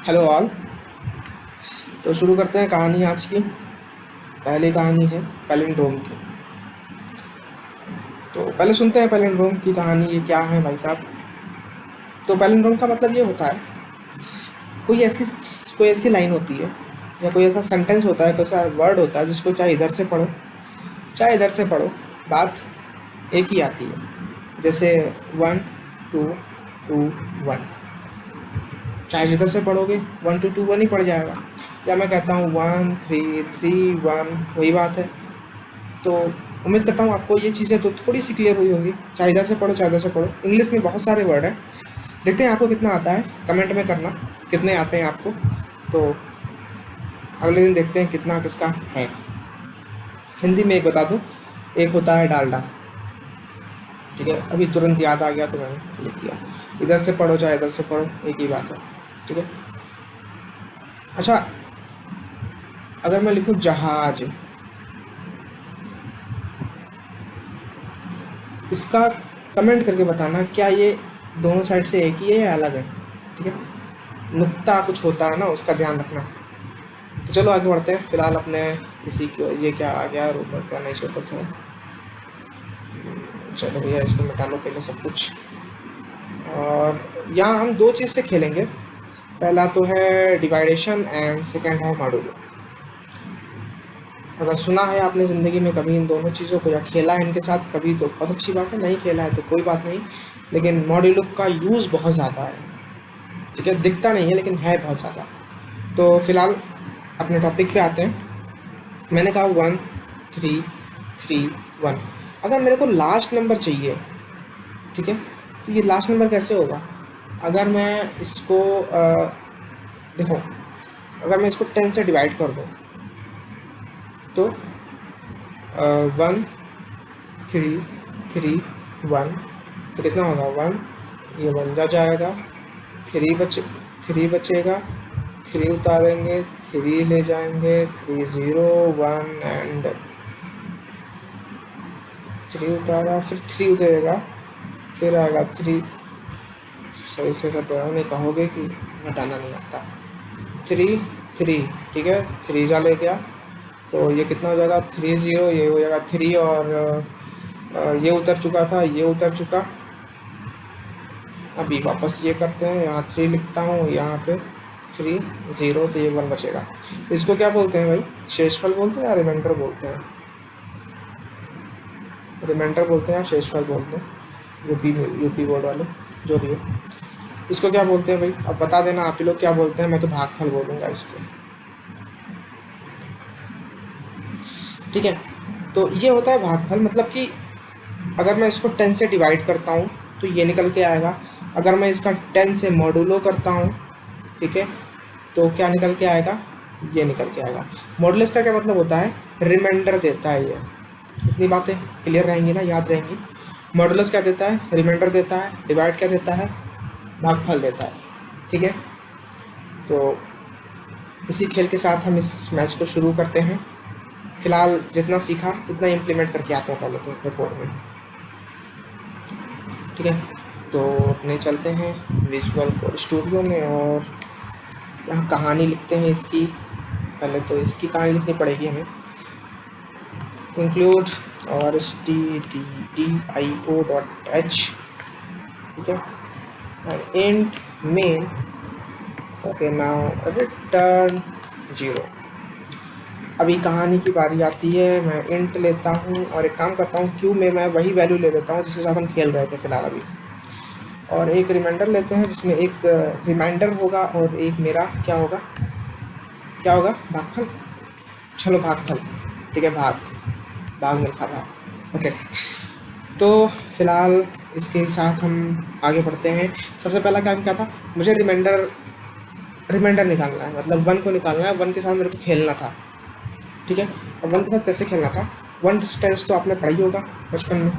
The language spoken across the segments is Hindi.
Hello all. तो शुरू करते हैं कहानी आज की। पहली कहानी है पैलिंड्रोम की। तो पहले सुनते हैं पैलिंड्रोम की कहानी, ये क्या है भाई साहब। तो पैलिंड्रोम का मतलब ये होता है, कोई ऐसी कोई ऐसी लाइन होती है या कोई ऐसा सेंटेंस होता है, कोई ऐसा वर्ड होता है जिसको चाहे इधर से पढ़ो चाहे इधर से पढ़ो, बात एक ही आती है। जैसे 1 2 2 1, चाहे जिधर से पढ़ोगे 1 2 2 1 ही पड़ जाएगा। या मैं कहता हूँ 1 3 3 1, वही बात है। तो उम्मीद करता हूँ आपको ये चीज़ें तो थोड़ी सी क्लियर हुई होंगी, चाहे इधर से पढ़ो चाहे इधर से पढ़ो। इंग्लिश में बहुत सारे वर्ड हैं, देखते हैं आपको कितना आता है, कमेंट में करना कितने आते हैं आपको। तो अगले दिन देखते हैं कितना किसका है। हिंदी में एक बता दूँ, एक होता है डालडा। ठीक है, अभी तुरंत याद आ गया तो मैंने लिख दिया। इधर से पढ़ो चाहे इधर से पढ़ो, एक ही बात है। ठीक है, अच्छा अगर मैं लिखूँ जहाज, इसका कमेंट करके बताना क्या ये दोनों साइड से एक ही है या अलग है। ठीक है, नुक्ता कुछ होता है ना, उसका ध्यान रखना। तो चलो आगे बढ़ते हैं। फिलहाल अपने इसी को, ये क्या आ गया और ऊपर क्या नहीं छोटा था। चलो भैया इसको मिटा लो पहले सब कुछ। और यहाँ हम दो चीज़ से खेलेंगे, पहला तो है डिवाइडेशन एंड सेकेंड है मॉड्यूलो। अगर सुना है आपने ज़िंदगी में कभी इन दोनों चीज़ों को या खेला है इनके साथ कभी तो बहुत अच्छी बात है, नहीं खेला है तो कोई बात नहीं। लेकिन मॉड्यूलो का यूज़ बहुत ज़्यादा है। ठीक है, दिखता नहीं है लेकिन है बहुत ज़्यादा। तो फिलहाल अपने टॉपिक पे आते हैं। मैंने कहा 1 3 3 1। अगर मेरे को लास्ट नंबर चाहिए, ठीक है, तो ये लास्ट नंबर कैसे होगा। अगर मैं इसको देखो, अगर मैं इसको 10 से डिवाइड कर दूँ तो 1 3 3 1, तो कितना होगा 1, ये 1 जा जाएगा, 3 बचेगा, 3 उतारेंगे, 3 ले जाएंगे, 3 0 1 एंड 3 उतारा, फिर 3 उतरेगा, फिर आएगा 3। सही से कर दो, नहीं कहोगे कि घटाना नहीं आता। 3 3, ठीक है, 3 जा ले गया, तो ये कितना हो जाएगा 3 0, ये हो जाएगा 3 और ये उतर चुका था, ये उतर चुका। अभी वापस ये करते हैं, यहाँ 3 लिखता हूँ, यहाँ पे 3 0, तो ये 1 बचेगा। इसको क्या बोलते हैं भाई, शेषफल बोलते हैं या रिमाइंडर बोलते हैं। रिमाइंडर बोलते हैं या शेषफल बोलते हैं, यूपी बोर्ड वाले जो भी है। इसको क्या बोलते हैं भाई, अब बता देना आप ही लोग क्या बोलते हैं, मैं तो भागफल बोलूँगा इसको। ठीक है, तो ये होता है भागफल, मतलब कि अगर मैं इसको 10 से डिवाइड करता हूँ तो ये निकल के आएगा। अगर मैं इसका 10 से मॉडुलो करता हूँ, ठीक है, तो क्या निकल के आएगा, ये निकल के आएगा। मॉडुलस का क्या मतलब होता है, रिमाइंडर देता है। ये इतनी बातें क्लियर रहेंगी ना, याद रहेंगी। मॉडुलस क्या देता है, रिमाइंडर देता है। डिवाइड क्या देता है, भागफल देता है। ठीक है, तो इसी खेल के साथ हम इस मैच को शुरू करते हैं। फिलहाल जितना सीखा उतना इम्प्लीमेंट करके आते हैं पहले तो रिपोर्ट में। ठीक है, तो अपने चलते हैं विजुअल कोड स्टूडियो में और यहाँ कहानी लिखते हैं इसकी। पहले तो इसकी कहानी लिखनी पड़ेगी हमें। इंक्लूड और stdio.h, ठीक है, and int main, okay, now return 0। अभी कहानी की बारी आती है, मैं इंट लेता हूँ और एक काम करता हूँ, क्यू में मैं वही वैल्यू ले लेता हूँ जिसके साथ हम खेल रहे थे फिलहाल अभी। और एक रिमाइंडर लेते हैं जिसमें एक रिमाइंडर होगा और एक मेरा क्या होगा, भागफल। चलो भागफल, ठीक है, भाग मिल्खा भाग। ओके, तो फिलहाल इसके साथ हम आगे बढ़ते हैं। सबसे पहला काम क्या था, मुझे रिमाइंडर निकालना है, मतलब 1 को निकालना है। 1 के साथ मेरे को खेलना था। ठीक है, और 1 के साथ कैसे खेलना था, 1 डिस्टेंस तो आपने पढ़ा ही होगा बचपन में।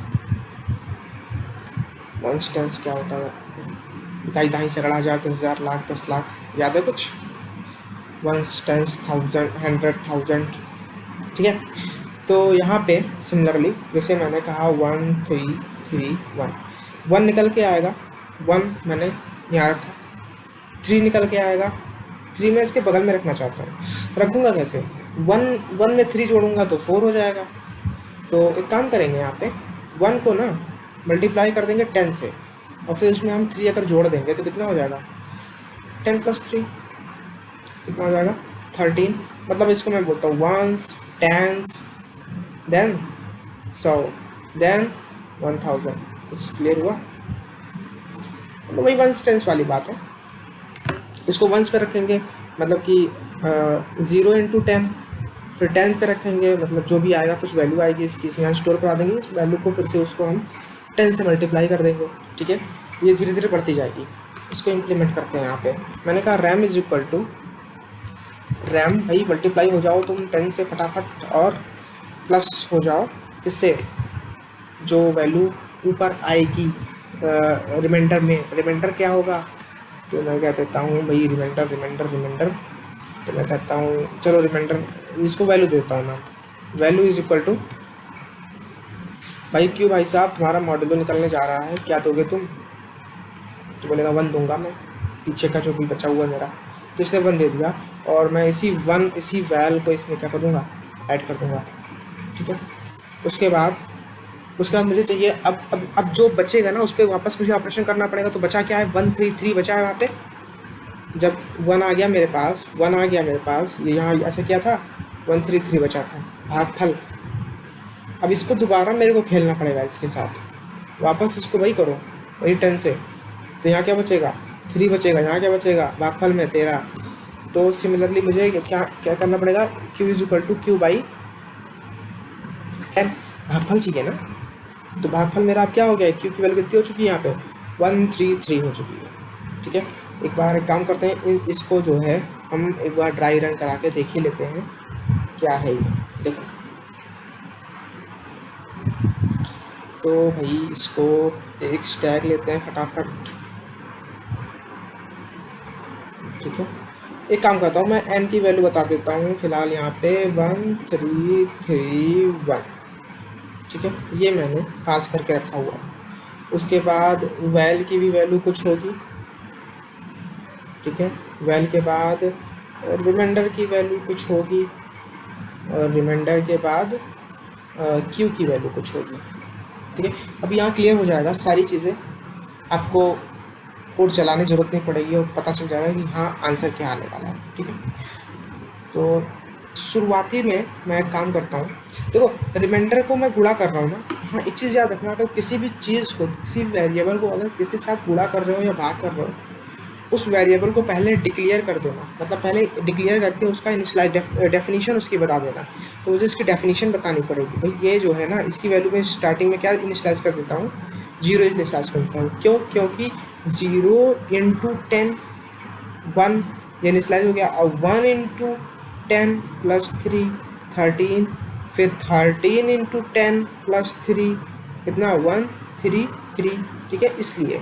1 डिस्टेंस क्या होता है, इकाई दहाई सैकड़ा हज़ार 10,000 लाख 10 लाख, याद है कुछ। 1 डिस्टेंस 1000 100 1000। ठीक है, तो यहाँ पे सिमिलरली जैसे मैंने कहा 1 3 3 1, 1 निकल के आएगा, 1 मैंने यहाँ रखा, 3 निकल के आएगा, 3 मैं इसके बगल में रखना चाहता हूँ, रखूँगा कैसे? 1 में 3 जोड़ूंगा तो 4 हो जाएगा। तो एक काम करेंगे, यहाँ पे 1 को ना मल्टीप्लाई कर देंगे 10 से, और फिर उसमें हम 3 अगर जोड़ देंगे तो कितना हो जाएगा? 10 + 3 कितना हो जाएगा? 13। मतलब इसको मैं बोलता हूँ वंस, टेंस, देन 100, देन 1000। कुछ क्लियर हुआ? तो वही वंस टेंस वाली बात है। इसको वंस पे रखेंगे मतलब कि 0 × 10, फिर 10 पे रखेंगे मतलब जो भी आएगा कुछ वैल्यू आएगी इसकी, इसमें स्टोर करा देंगे इस वैल्यू को, फिर से उसको हम 10 से मल्टीप्लाई कर देंगे। ठीक है, ये धीरे धीरे बढ़ती जाएगी। इसको इम्प्लीमेंट करते हैं यहाँ पे। मैंने कहा ram is equal to, ram भाई मल्टीप्लाई हो जाओ तुम 10 से फटाफट, और प्लस हो जाओ इससे जो वैल्यू ऊपर आएगी रिमाइंडर में। रिमाइंडर क्या होगा? तो मैं क्या कहता हूँ भाई, रिमाइंडर रिमाइंडर रिमाइंडर, तो मैं कहता हूँ चलो रिमाइंडर, इसको वैल्यू देता हूँ मैं। वैल्यू इज इक्वल टू भाई क्यों भाई साहब तुम्हारा मॉड्यूलो निकलने जा रहा है, क्या दोगे तुम? तो बोलेगा 1 दूंगा मैं, पीछे का जो भी बचा हुआ मेरा। तो इसने 1 दे दिया, और मैं इसी वैल को इसमें क्या कर दूँगा? ऐड कर दूँगा। ठीक है, उसके बाद मुझे चाहिए अब जो बचेगा ना उस पर वापस मुझे ऑपरेशन करना पड़ेगा। तो बचा क्या है? 133 बचा है वहाँ पे। जब 1 आ गया मेरे पास, 1 आ गया मेरे पास, ये यहाँ ऐसा क्या था? 133 बचा था, भागफल। अब इसको दोबारा मेरे को खेलना पड़ेगा इसके साथ, वापस इसको वही करो, वही 10 से। तो यहाँ क्या बचेगा? 3 बचेगा। यहाँ क्या बचेगा? भागफल में 13। तो सिमिलरली मुझे क्या करना पड़ेगा? Q is equal to Q by 10। भागफल चाहिए ना, तो भागफल मेरा अब क्या हो गया है? Q की वैल्यू कितनी हो चुकी है यहाँ पे? 133 हो चुकी है। ठीक है, एक बार एक काम करते हैं, इसको जो है हम एक बार ड्राई रन करा के देख ही लेते हैं क्या है ये। देखो तो भाई इसको एक स्टैक लेते हैं फटाफट। ठीक है, एक काम करता हूँ मैं, n की वैल्यू बता देता हूँ फिलहाल यहाँ पे 1331। ठीक है, ये मैंने पास करके रखा हुआ है। उसके बाद वैल की भी वैल्यू कुछ होगी। ठीक है, वैल के बाद रिमाइंडर की वैल्यू कुछ होगी, और रिमाइंडर के बाद क्यू की वैल्यू कुछ होगी। ठीक है, अब यहाँ क्लियर हो जाएगा सारी चीज़ें, आपको कोड चलाने की ज़रूरत नहीं पड़ेगी और पता चल जाएगा कि हाँ आंसर क्या आने वाला है। ठीक है, तो शुरुआती में मैं एक काम करता हूँ, देखो रिमाइंडर को मैं गुणा कर रहा हूँ ना। हाँ, एक चीज़ याद रखना, अगर किसी भी चीज़ को, किसी वेरिएबल को अगर किसी के साथ गुणा कर रहे हो या भाग कर रहे हो, उस वेरिएबल को पहले डिक्लेयर कर देना, मतलब पहले डिक्लेयर करके उसका इनिशियलाइज डेफिनेशन उसकी बता देना। तो मुझे इसकी डेफिनेशन बतानी पड़ेगी भाई, ये जो है ना इसकी वैल्यू में स्टार्टिंग में क्या इनिशियलाइज कर देता हूँ? 0 इनिशियलाइज कर देता हूँ। क्यों? क्योंकि 0 × 10 1 ये इनिशियलाइज हो गया, और 1 × 10 + 3 13, फिर 13 × 10 + 3 कितना? 133। ठीक है, इसलिए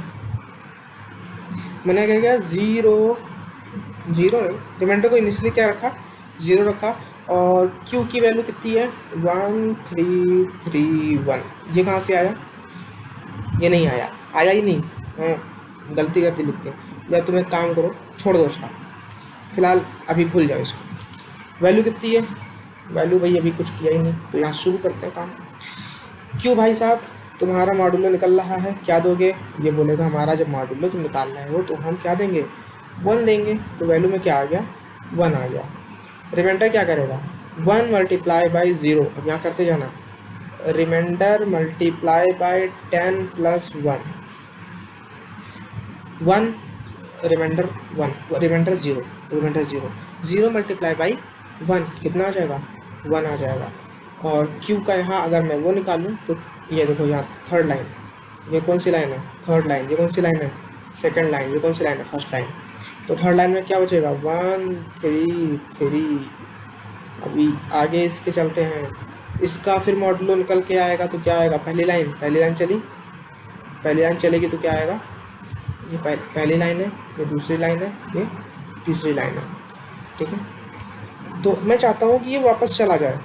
मैंने क्या किया? 0 नहीं, रिमाइंडर को इनिशियली क्या रखा? 0 रखा, और Q की वैल्यू कितनी है? 1331। ये कहाँ से आया? ये नहीं आया, आया ही नहीं। हाँ, गलती करती लिख के। या तुम एक काम करो, छोड़ दो अच्छा, फिलहाल अभी भूल जाओ इसको। वैल्यू कितनी है? वैल्यू भाई अभी कुछ किया ही नहीं, तो यहाँ शुरू करते हैं काम। क्यों भाई साहब तुम्हारा मॉड्यूलो निकल रहा है, क्या दोगे? ये बोलेगा हमारा जब मॉड्यूलो तुम निकाल रहे हो तो हम क्या देंगे? 1 देंगे। तो वैल्यू में क्या आ गया? 1 आ गया। रिमाइंडर क्या करेगा? 1 × 0। अब यहाँ करते जाना, remainder multiply by 10 + 1, 1 remainder 1 remainder 0 remainder 0 0 multiply by 1 कितना आ जाएगा? 1 आ जाएगा। और Q का यहाँ अगर मैं वो निकालूँ तो ये देखो यहाँ थर्ड लाइन, ये कौन सी लाइन है? Third line. ये कौन सी लाइन है? Second line. ये कौन सी लाइन है? First line. तो थर्ड लाइन में क्या बचेगा? 133। अभी आगे इसके चलते हैं, इसका फिर मॉड्यूलो निकल के आएगा तो क्या आएगा? पहली लाइन चली, पहली लाइन चलेगी तो क्या आएगा? ये पहली लाइन है, ये दूसरी लाइन है, ये तीसरी लाइन है। ठीक है, तो मैं चाहता हूँ कि ये वापस चला जाए,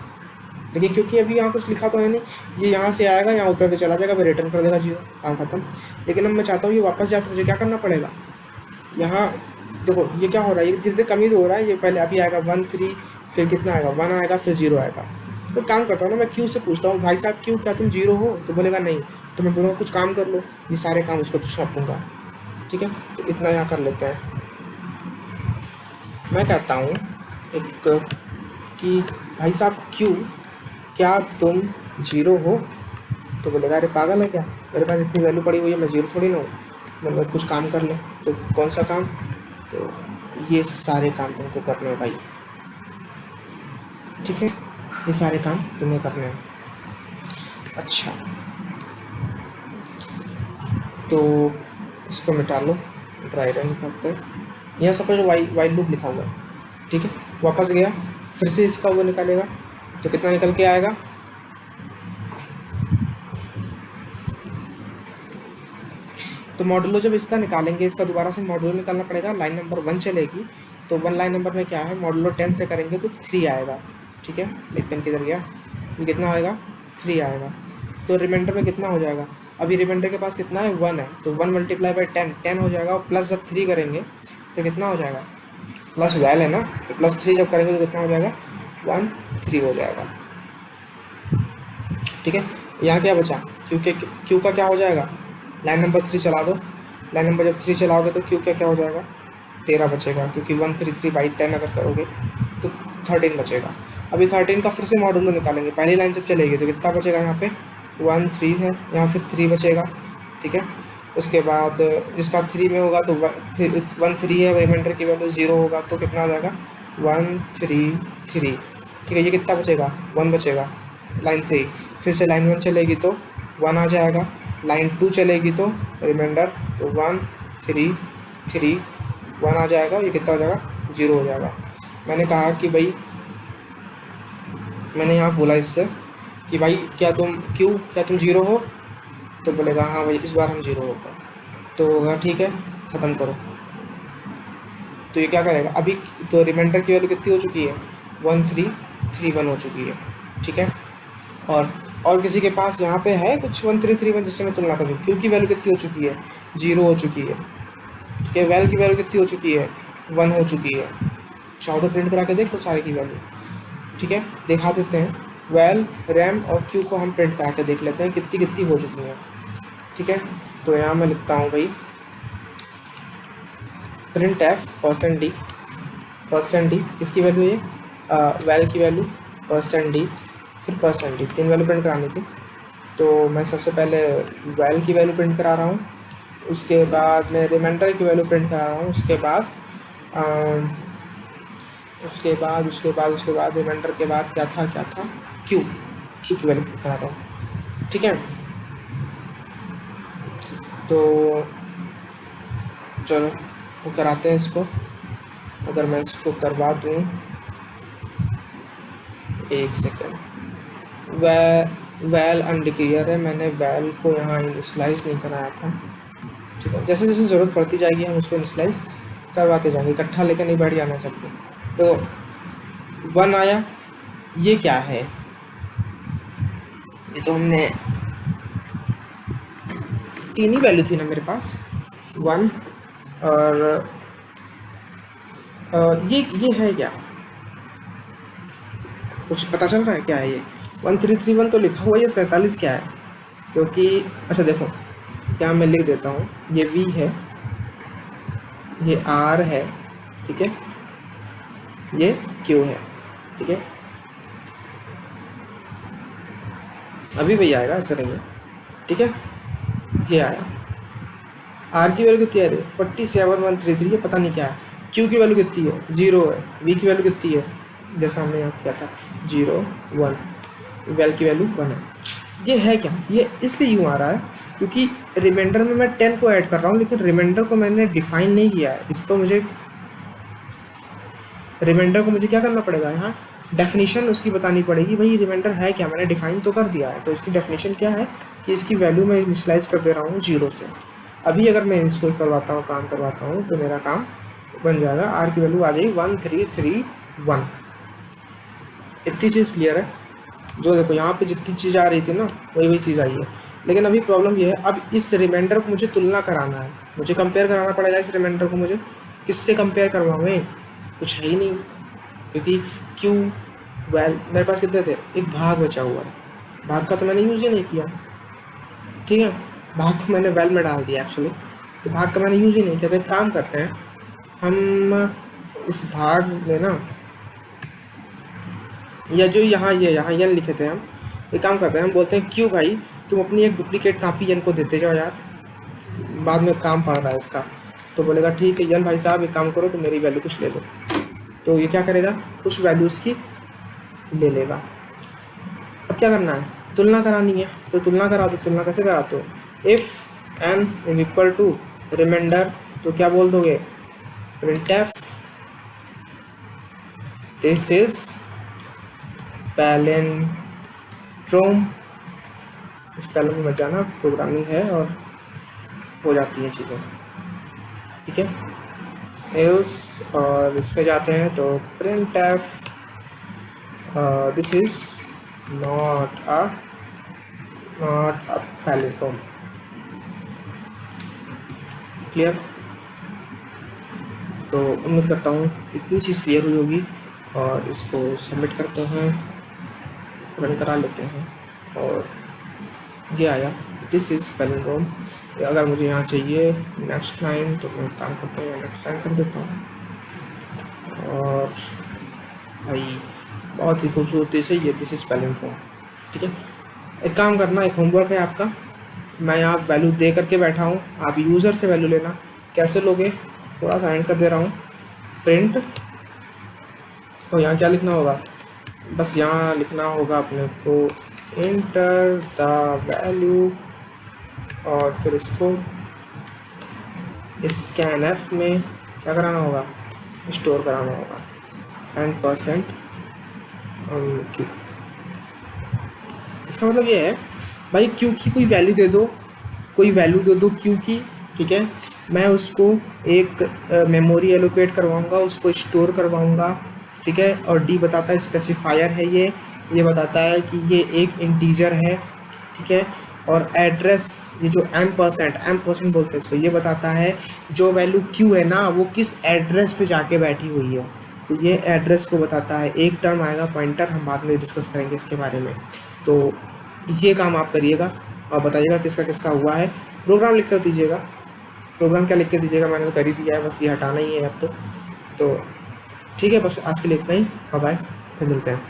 लेकिन क्योंकि अभी यहाँ कुछ लिखा तो है नहीं, ये यहाँ से आएगा, यहाँ उतर के चला जाएगा, फिर रिटर्न कर देगा 0, काम खत्म। लेकिन अब मैं चाहता हूँ ये वापस जाए, तो मुझे क्या करना पड़ेगा? यहाँ देखो ये क्या हो रहा है, ये धीरे धीरे कमी तो हो रहा है। ये पहले अभी आएगा 1 3, फिर कितना आएगा 1 आएगा, फिर 0 आएगा। तो काम करता हूँ ना, मैं क्यू से पूछता हूँ भाई साहब क्यू क्या तुम 0 हो, तो बोलेगा नहीं। तो मैं बोलूँगा कुछ काम कर लो, ये सारे काम उसको सौंपूँगा। ठीक है, तो इतना यहाँ कर लेते हैं। मैं कहता हूँ एक कि भाई साहब क्यू क्या तुम 0 हो, तो बोलेगा अरे पागल है क्या, मेरे पास इतनी वैल्यू पड़ी हुई है, मैं 0 थोड़ी ना हूँ। मतलब कुछ काम कर ले। तो कौन सा काम, तो ये सारे काम तुमको करने हैं भाई। ठीक है, ये सारे काम तुम्हें करने हैं। अच्छा, तो इसको मिटा लो, ड्राई रन करते हैं। यहाँ सपोज वाइल लूप लिखा हुआ है। ठीक है, वापस गया, फिर से इसका वो निकालेगा, तो कितना निकल के आएगा, तो मॉडुलो जब इसका निकालेंगे, इसका दोबारा से मॉडुलो निकालना पड़ेगा। लाइन नंबर 1 चलेगी, तो 1 लाइन नंबर में क्या है, मॉडुलो 10 से करेंगे तो 3 आएगा। ठीक है, एक पेन किधर गया, ये कितना आएगा 3 आएगा। तो रिमाइंडर में कितना हो जाएगा, अभी रिमाइंडर के पास कितना है 1 है, तो 1 मल्टीप्लाई बाई 10 हो जाएगा। और प्लस जब 3 करेंगे तो कितना हो जाएगा, प्लस वैल है ना, तो प्लस 3 जब करेंगे तो कितना हो जाएगा 1 3 हो जाएगा। ठीक है, यहाँ क्या बचा, क्यू का क्या हो जाएगा, लाइन नंबर 3 चला दो। लाइन नंबर जब 3 चलाओगे तो क्यू क्या क्या हो जाएगा 13 बचेगा, क्योंकि 133 बाई 10 अगर करोगे तो 13 बचेगा। अभी 13 का फिर से मॉडुलो निकालेंगे, पहली लाइन जब चलेगी तो कितना बचेगा, यहाँ पे 1 3 है, यहाँ फिर 3 बचेगा। ठीक है, उसके बाद इसका 3 में होगा तो 1 3 है, रिमाइंडर की वैल्यू 0 होगा तो कितना हो जाएगा 1 3 3। ठीक है, ये कितना बचेगा 1 बचेगा, लाइन 3। फिर से लाइन 1 चलेगी तो 1 आ जाएगा, लाइन 2 चलेगी तो रिमाइंडर तो 1 3 3 1 आ जाएगा, ये कितना हो जाएगा 0 हो जाएगा। मैंने कहा कि भाई, मैंने यहाँ बोला इससे कि भाई क्या तुम 0 हो, तो बोलेगा हाँ भाई इस बार हम 0 होगा। तो होगा ठीक है, ख़त्म करो। तो ये क्या करेगा अभी, तो रिमाइंडर की वैल्यू कितनी हो चुकी है 1 3 3 1 हो चुकी है। ठीक है, और किसी के पास यहाँ पे है कुछ 1 3 3 1 जिससे मैं तुलना करूँ, क्यू की वैल्यू कितनी हो चुकी है 0 हो चुकी है। ठीक है, वैल की वैल्यू कितनी हो चुकी है 1 हो चुकी है। चाहो तो प्रिंट करा के देख लो सारे की वैल्यू। ठीक है, दिखा देते हैं, वैल रैम और क्यू को हम प्रिंट करा के देख लेते हैं कितनी कितनी हो चुकी हैं। ठीक है, तो यहाँ मैं लिखता हूँ भाई प्रिंट एफ %d किसकी वैल्यू है, वैल की वैल्यू %d, फिर %d, 3 वैल्यू प्रिंट करानी थी। तो मैं सबसे पहले वैल की वैल्यू प्रिंट करा रहा हूँ, उसके बाद मैं रिमाइंडर की वैल्यू प्रिंट करा रहा हूँ, उसके बाद रिमाइंडर के बाद क्या था क्यू की वैल्यू प्रिंट करा रहा हूँ। ठीक है, तो चलो वो कराते हैं इसको। अगर मैं इसको करवा दूँ, एक सेकेंड, वैल अनडिक्लेयर है, मैंने वैल को यहाँ इनिशियलाइज नहीं कराया था। ठीक है, जैसे जैसे ज़रूरत पड़ती जाएगी हम उसको इनिशियलाइज करवाते जाएंगे, इकट्ठा लेकर नहीं बैठ जाना सबको। तो 1 आया, ये क्या है, ये तो हमने 3 ही वैल्यू थी ना मेरे पास 1 और ये है क्या, कुछ पता चल रहा है क्या है ये 1331 तो लिखा हुआ है, ये 47 क्या है, क्योंकि अच्छा देखो यहाँ मैं लिख देता हूँ, ये V है, ये R है, ठीक है, ये Q है। ठीक है, अभी भैया आएगा ऐसा नहीं है। ठीक है, ये आया, R की वैल्यू कितनी आ रही है 47133, ये पता नहीं क्या है। Q की वैल्यू कितनी है 0 है, V की वैल्यू कितनी है जैसा हमने यहाँ किया था 0 1, वैल की वैल्यू 1 है। ये है क्या, ये इसलिए यूँ आ रहा है क्योंकि रिमाइंडर में मैं 10 को ऐड कर रहा हूँ, लेकिन रिमाइंडर को मैंने डिफाइन नहीं किया है। इसको मुझे रिमाइंडर को मुझे क्या करना पड़ेगा, यहाँ डेफिनेशन उसकी बतानी पड़ेगी। भाई रिमाइंडर है क्या, मैंने डिफाइन तो कर दिया है, तो इसकी डेफिनेशन क्या है कि इसकी वैल्यू मैं इनिशियलाइज कर दे रहा हूँ 0 से। अभी अगर मैं इसको करवाता हूँ, काम करवाता हूँ, तो मेरा काम बन जाएगा, R की वैल्यू आ जाएगी 1331। इतनी चीज़ क्लियर है। जो देखो यहाँ पे जितनी चीज़ आ रही थी ना वही चीज़ आई है, लेकिन अभी प्रॉब्लम ये है, अब इस रिमाइंडर को मुझे तुलना कराना है, मुझे कंपेयर कराना पड़ेगा इस रिमाइंडर को मुझे किससे कंपेयर करवाएं, कुछ है ही नहीं, क्योंकि क्यू वेल मेरे पास कितने थे, एक भाग बचा हुआ है, भाग का तो मैंने यूज़ ही नहीं किया, ठीक है, भाग को मैंने वेल में डाल दिया एक्चुअली, तो भाग का मैंने यूज़ ही नहीं किया। तो एक काम करते हैं हम, इस भाग में ना, या जो यहाँ ये यहाँ एन लिखे थे हम, एक काम करते हैं हम बोलते हैं क्यों भाई तुम अपनी एक डुप्लीकेट कॉपी एन को देते जाओ यार, बाद में काम पड़ रहा है इसका। तो बोलेगा ठीक है एन भाई साहब एक काम करो, तो मेरी वैल्यू कुछ ले लो। तो ये क्या करेगा, कुछ वैल्यू इसकी ले लेगा। अब क्या करना है, तुलना करानी है, तो तुलना करा दो। तुलना कैसे कराते हो, if n is equal to remainder, तो क्या बोल दोगे, प्रिंटफ दिस इज पैलिंड्रोम। इस पैलिंड्रोम में मत जाना, प्रोग्रामिंग है और हो जाती हैं चीज़ें, ठीक है। एल्स और इस पे जाते हैं तो printf this is not a palindrome. Clear. तो उम्मीद करता हूँ इतनी चीज़ क्लियर हुई होगी, और इसको सबमिट करते हैं, रन करा लेते हैं, और ये आया दिस इज़ पैलिंड्रोम। अगर मुझे यहाँ चाहिए नेक्स्ट लाइन, तो मैं काम करता हूँ नेक्स्ट लाइन कर देता हूँ, और भाई बहुत ही खूबसूरती से ये दिस इज़ पैलिंड्रोम, ठीक है। एक काम करना, एक होमवर्क है आपका, मैं यहाँ वैल्यू दे करके बैठा हूँ, आप यूज़र से वैल्यू लेना। कैसे लोगे, थोड़ा सा एंड कर दे रहा हूँ, प्रिंट, और यहाँ क्या लिखना होगा, बस यहाँ लिखना होगा अपने को इंटर द वैल्यू, और फिर इसको स्कैनफ में क्या कराना होगा, स्टोर कराना होगा 10%। इसका मतलब ये है भाई, क्यू की कोई वैल्यू दे दो, कोई वैल्यू दे दो क्यू की, ठीक है, मैं उसको एक मेमोरी एलोकेट करवाऊँगा, उसको स्टोर करवाऊँगा, ठीक है। और डी बताता है स्पेसिफायर है, ये बताता है कि ये एक इंटीजर है, ठीक है। और एड्रेस, ये जो एम परसेंट बोलते हैं इसको, ये बताता है जो वैल्यू क्यू है ना, वो किस एड्रेस पे जाके बैठी हुई है, तो ये एड्रेस को बताता है। एक टर्म आएगा पॉइंटर, हम बाद में डिस्कस करेंगे इसके बारे में। तो ये काम आप करिएगा और बताइएगा किसका किसका हुआ है। प्रोग्राम लिख कर दीजिएगा, प्रोग्राम क्या लिख के दीजिएगा, मैंने तो कर ही दिया है, बस ये हटाना ही है अब तो ठीक है। बस आज के लिए इतना ही, बाय बाय, फिर मिलते हैं।